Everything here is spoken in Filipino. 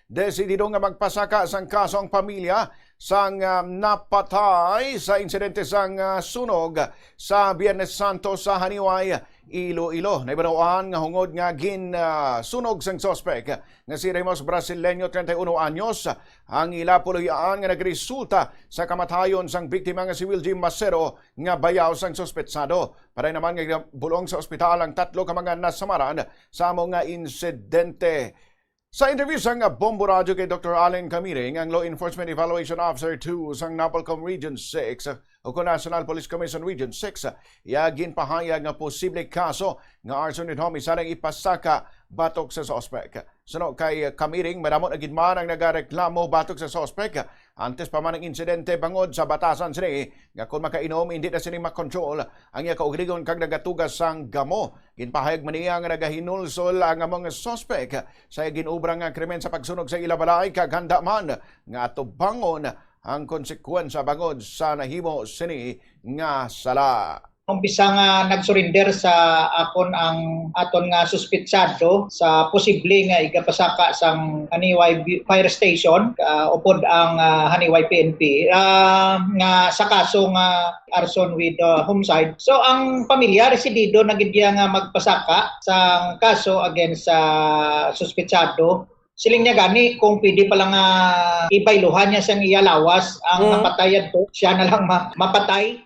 desidido nga magpasaka sang kasong pamilya sang napatay sa insidente sang sunog sa Biyernes Santo sa Haniway, Iloilo. Naibanuan nga hungod nga sunog sang sospek nga si Ramos Brasileño, 31 anyos. Ang ila puluyaan nga nagresulta sa kamatayon sang biktima nga si Wilgie Macero nga bayaw sang sospetsado. Para naman nga bulong sa ospital ang tatlo ka mga nasamaran sa among nga insidente. Sa interview sang Bombo Radio kay Dr. Allen Camiring, ang Law Enforcement Evaluation Officer 2 sang Napolcom Region 6 o National Police Commission Region 6, yagin pahayag nga posible kaso nga arson and homicide ang ipasaka batok sa sospek. Suno kay Camiring, madamot na gidman ang nagareklamo batok sa sospek antes pa man ang insidente bangod sa batasan sini nga kung makainom hindi na sini makontrol ang iya kaugrigon kag nagatugas sang gamo. Ginpahayag man niya nga nagahinulsol ang mga sospek sa ginubrang nga krimen sa pagsunog sa ilabalay kag handa man nga atubangon ang konsekwensya bangod sa nahimo sini nga sala. Umpisa nga nagsurrender sa aton nga suspitsado sa posible nga igapasaka sang Haniway Fire Station upod ang Haniway PNP nga sa kaso nga arson with homicide. So ang pamilya residido na gid nga magpasaka sang kaso against sa suspitsado. Siling niya gani kung pwede pa lang ibayluhan niya siyang iyalawas ang napatayan to, siya na lang mapatay.